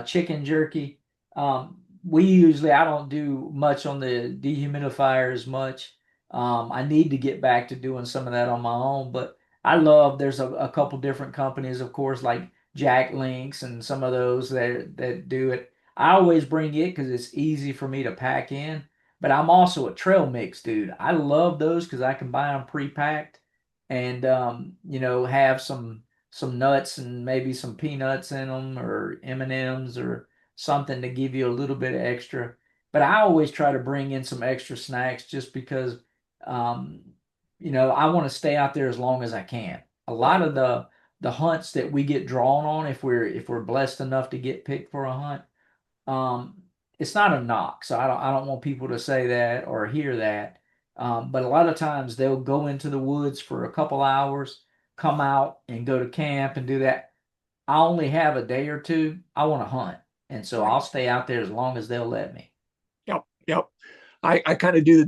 chicken jerky. I don't do much on the dehumidifier as much. I need to get back to doing some of that on my own, but there's a couple different companies, of course, like Jack Links and some of those that do it. I always bring it because it's easy for me to pack in. But I'm also a trail mix dude. I love those because I can buy them pre-packed and have some nuts and maybe some peanuts in them or M&Ms or something to give you a little bit of extra. But I always try to bring in some extra snacks just because um, I want to stay out there as long as I can. A lot of the hunts that we get drawn on, if we're blessed enough to get picked for a hunt, um, it's not a knock, so I don't want people to say that or hear that. But a lot of times they'll go into the woods for a couple hours, come out and go to camp and do that. I only have a day or two. I want to hunt. And so Right. I'll stay out there as long as they'll let me. Yep. Yep. I kind of do the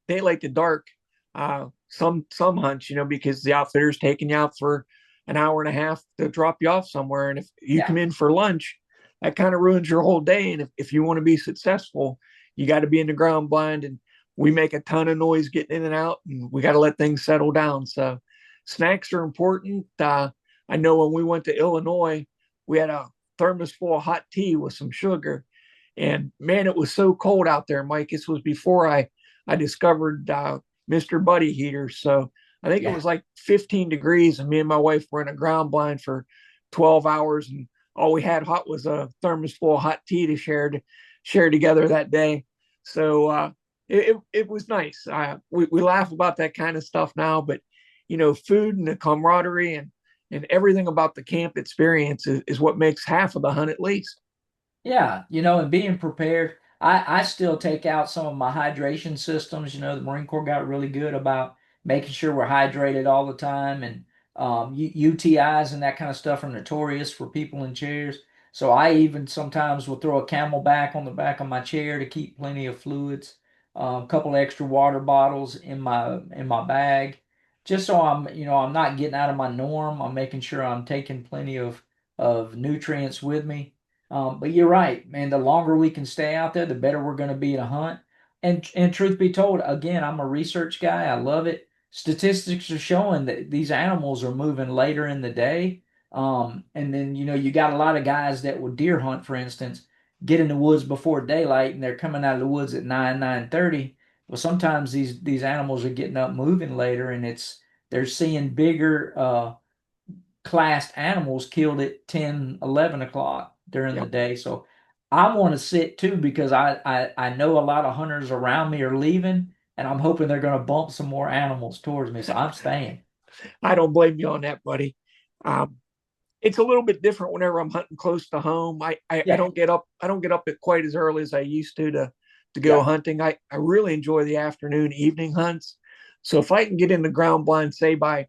daylight to dark some hunts, because the outfitter's taking you out for an hour and a half to drop you off somewhere. And if you Yeah. come in for lunch, that kind of ruins your whole day. And if you want to be successful, you got to be in the ground blind. And we make a ton of noise getting in and out, and we got to let things settle down. So snacks are important. I know when we went to Illinois, we had a thermos full of hot tea with some sugar. And man, it was so cold out there, Mike. This was before I discovered Mr. Buddy Heater. So I think it Yeah. was like 15 degrees, and me and my wife were in a ground blind for 12 hours, and all we had hot was a thermos full of hot tea to share together that day. So it was nice. We laugh about that kind of stuff now, but food and the camaraderie and everything about the camp experience is what makes half of the hunt at least. Yeah, and being prepared. I still take out some of my hydration systems. The Marine Corps got really good about making sure we're hydrated all the time, and UTIs and that kind of stuff are notorious for people in chairs. So I even sometimes will throw a Camelback on the back of my chair to keep plenty of fluids, a couple extra water bottles in my bag, just so I'm not getting out of my norm. I'm making sure I'm taking plenty of nutrients with me. But you're right, man. The longer we can stay out there, the better we're going to be to hunt. And truth be told, again, I'm a research guy. I love it. Statistics are showing that these animals are moving later in the day. And then you got a lot of guys that will deer hunt, for instance, get in the woods before daylight, and they're coming out of the woods at 9:30. Well, sometimes these animals are getting up, moving later, and they're seeing bigger classed animals killed at 10, 11 o'clock during the Yep. day. So I want to sit too because I know a lot of hunters around me are leaving, and I'm hoping they're going to bump some more animals towards me. So I'm staying. I don't blame you on that, buddy. Um, it's a little bit different whenever I'm hunting close to home. I Yeah, don't get up at quite as early as I used to go yeah, hunting. I really enjoy the afternoon evening hunts. So if I can get in the ground blind, say by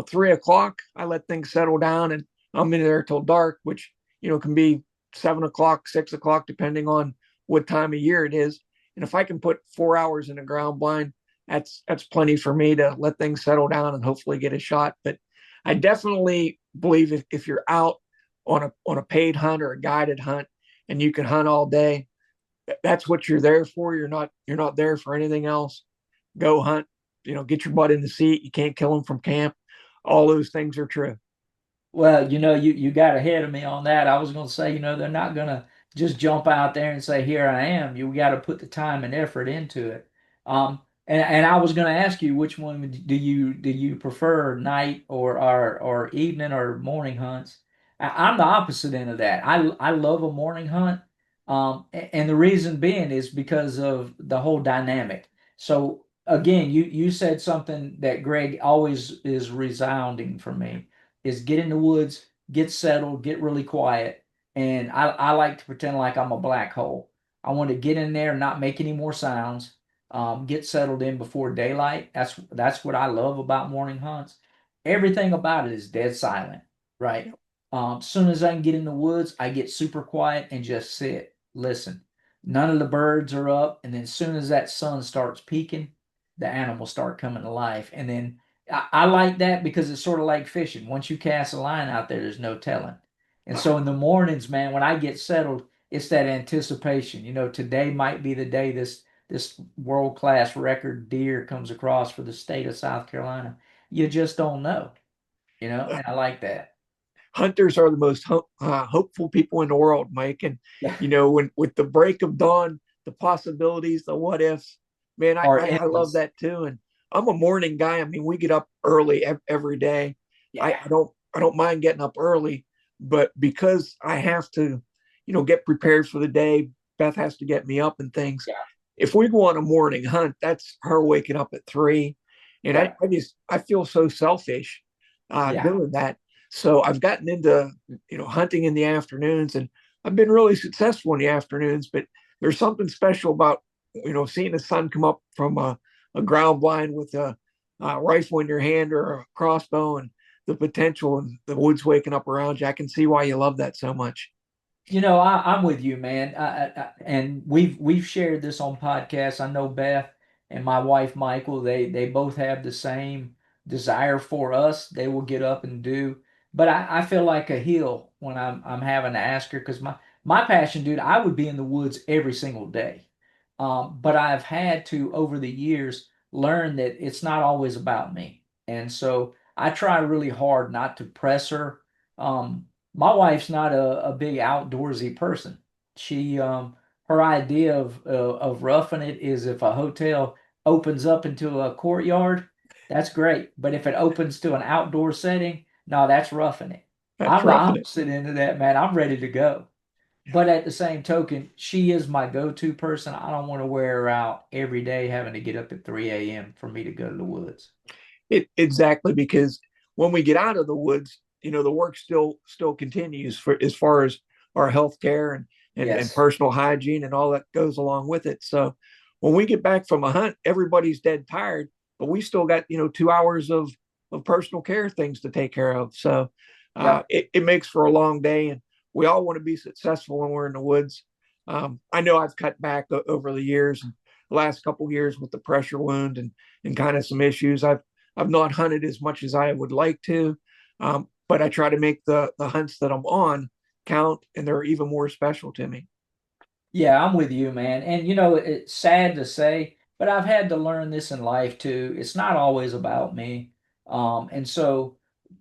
3 o'clock, I let things settle down and I'm in there till dark, which can be 7 o'clock, 6 o'clock, depending on what time of year it is. And if I can put 4 hours in the ground blind, that's plenty for me to let things settle down and hopefully get a shot. But I definitely believe if you're out on a paid hunt or a guided hunt and you can hunt all day, that's what you're there for. You're not there for anything else. Go hunt, get your butt in the seat. You can't kill them from camp. All those things are true. well, you got ahead of me on that. I was going to say, they're not going to just jump out there and say, "Here I am." You got to put the time and effort into it. And I was going to ask you, which one do you prefer, night or evening or morning hunts? I'm the opposite end of that. I love a morning hunt. And the reason being is because of the whole dynamic. So again, you said something that Greg always is resounding for me is get in the woods, get settled, get really quiet. And I like to pretend like I'm a black hole. I want to get in there, not make any more sounds, get settled in before daylight. That's what I love about morning hunts. Everything about it is dead silent, right? Soon as I can get in the woods, I get super quiet and just sit, listen. None of the birds are up, and then soon as that sun starts peaking, the animals start coming to life, and then I like that because it's sort of like fishing. Once you cast a line out there, there's no telling. And so in the mornings, man, when I get settled, it's that anticipation. Today might be the day this world-class record deer comes across for the state of South Carolina. You just don't know, and I like that. Hunters are the most hopeful people in the world, Mike. And Yeah. when with the break of dawn, the possibilities, the what ifs, man, I, Are I I love endless. that too. And I'm a morning guy. I mean, we get up early every day. I, Yeah. I don't I don't mind getting up early, but because I have to, get prepared for the day, Beth has to get me up and things. Yeah. If we go on a morning hunt, that's her waking up at 3. And I, Yeah. I just I feel so selfish Yeah. doing that. So I've gotten into hunting in the afternoons, and I've been really successful in the afternoons. But there's something special about seeing the sun come up from a ground blind with a rifle in your hand or a crossbow, and the potential and the woods waking up around you. I can see why you love that so much. I'm with you, man. And we've shared this on podcasts. I know Beth and my wife Michael, they both have the same desire for us. They will get up and do. But I feel like a heel when I'm having to ask her because my passion, dude, I would be in the woods every single day. But I've had to over the years learn that it's not always about me. And so I try really hard not to press her. My wife's not a big outdoorsy person. She her idea of roughing it is if a hotel opens up into a courtyard, that's great. But if it opens to an outdoor setting, no, that's roughing it. That's I'm the roughing it. opposite end of that, man. I'm ready to go. But at the same token, she is my go-to person. I don't want to wear her out every day having to get up at 3 a.m. for me to go to the woods. Exactly, because when we get out of the woods, the work still continues for as far as our health care and Yes. personal hygiene and all that goes along with it. So when we get back from a hunt, everybody's dead tired, but we still got 2 hours of personal care things to take care of. So Yep. it makes for a long day, and we all want to be successful when we're in the woods. I know I've cut back over the years, and the last couple of years with the pressure wound and kind of some issues. I've not hunted as much as I would like to, but I try to make the hunts that I'm on count, and they're even more special to me. Yeah, I'm with you, man. And it's sad to say, but I've had to learn this in life too. It's not always about me. And so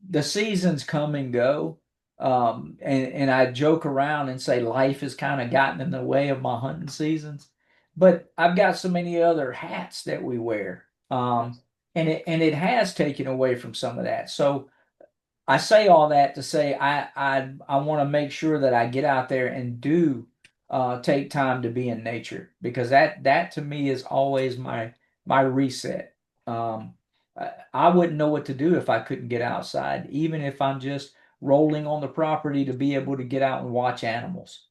the seasons come and go. And I joke around and say life has kind of gotten in the way of my hunting seasons. But I've got so many other hats that we wear. And it has taken away from some of that. So I say all that to say I want to make sure that I get out there and do take time to be in nature because that to me is always my reset. I wouldn't know what to do if I couldn't get outside, even if I'm just rolling on the property to be able to get out and watch animals.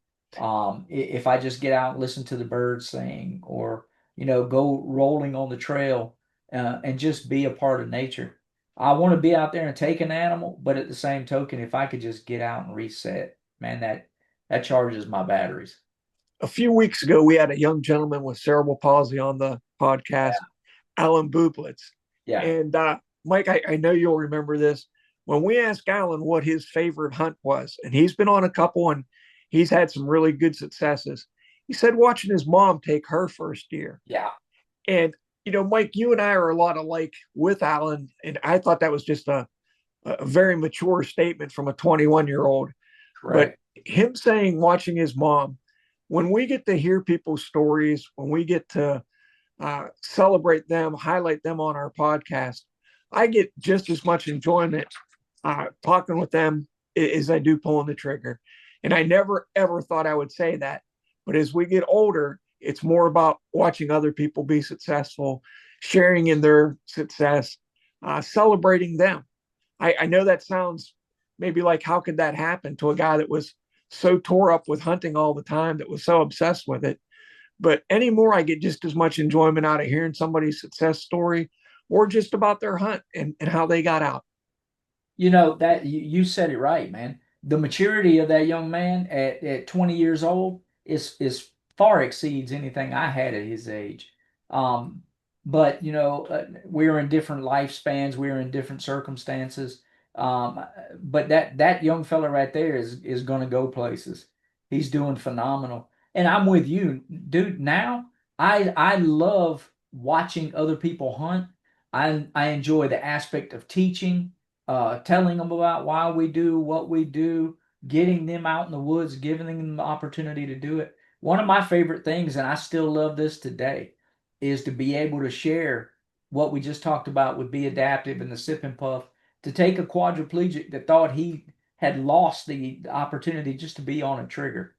If I just get out and listen to the birds sing, or go rolling on the trail and just be a part of nature. I want to be out there and take an animal, but at the same token, if I could just get out and reset, man, that charges my batteries. A few weeks ago, we had a young gentleman with cerebral palsy on the podcast, Alan Bublitz. Yeah. And Mike, I know you'll remember this. When we asked Alan what his favorite hunt was, and he's been on a couple and he's had some really good successes, he said watching his mom take her first deer. Yeah. And, Mike, you and I are a lot alike with Alan. And I thought that was just a very mature statement from a 21-year-old. But Correct. him saying watching his mom, when we get to hear people's stories, when we get to celebrate them, highlight them on our podcast, I get just as much enjoyment talking with them as I do pulling the trigger. And I never, ever thought I would say that. But as we get older, it's more about watching other people be successful, sharing in their success, celebrating them. I know that sounds maybe like, how could that happen to a guy that was so tore up with hunting all the time, that was so obsessed with it? But anymore, I get just as much enjoyment out of hearing somebody's success story or just about their hunt and how they got out. That you said it right, man. The maturity of that young man at 20 years old is far exceeds anything I had at his age. Um, but we're in different lifespans, we're in different circumstances. Um, but that young fella right there is going to go places. He's doing phenomenal, and I'm with you, dude. Now I love watching other people hunt. I enjoy the aspect of teaching, telling them about why we do what we do, getting them out in the woods, giving them the opportunity to do it. One of my favorite things, and I still love this today, is to be able to share what we just talked about with Be Adaptive and the Sip and Puff, to take a quadriplegic that thought he had lost the opportunity just to be on a trigger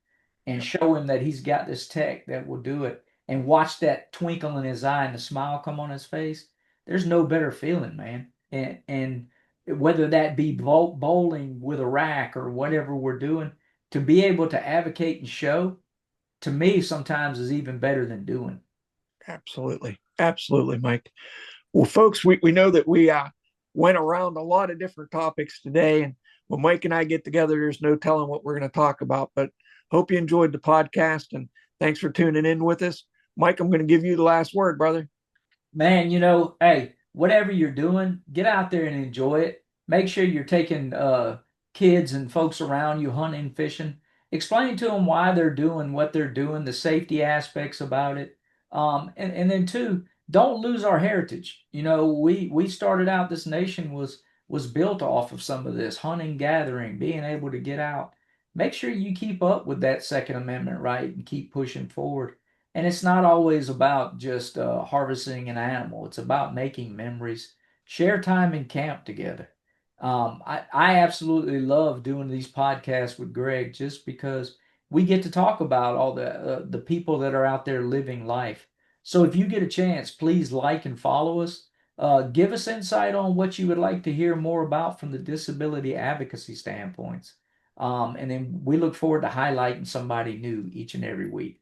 and Yep. show him that he's got this tech that will do it, and watch that twinkle in his eye and the smile come on his face. There's no better feeling, man. And whether that be bowling with a rack or whatever we're doing, to be able to advocate and show, to me sometimes is even better than doing. Absolutely. Absolutely, Mike. Well, folks, we know that we went around a lot of different topics today. And when Mike and I get together, there's no telling what we're going to talk about. But hope you enjoyed the podcast and thanks for tuning in with us. Mike, I'm going to give you the last word, brother. Man, hey, whatever you're doing, get out there and enjoy it. Make sure you're taking kids and folks around you hunting, fishing. Explain to them why they're doing what they're doing, the safety aspects about it. And then two, don't lose our heritage. We started out, this nation was built off of some of this hunting, gathering, being able to get out. Make sure you keep up with that Second Amendment right and keep pushing forward. And it's not always about just harvesting an animal. It's about making memories, share time in camp together. I absolutely love doing these podcasts with Greg just because we get to talk about all the people that are out there living life. So if you get a chance, please like and follow us. Give us insight on what you would like to hear more about from the disability advocacy standpoints. And then we look forward to highlighting somebody new each and every week.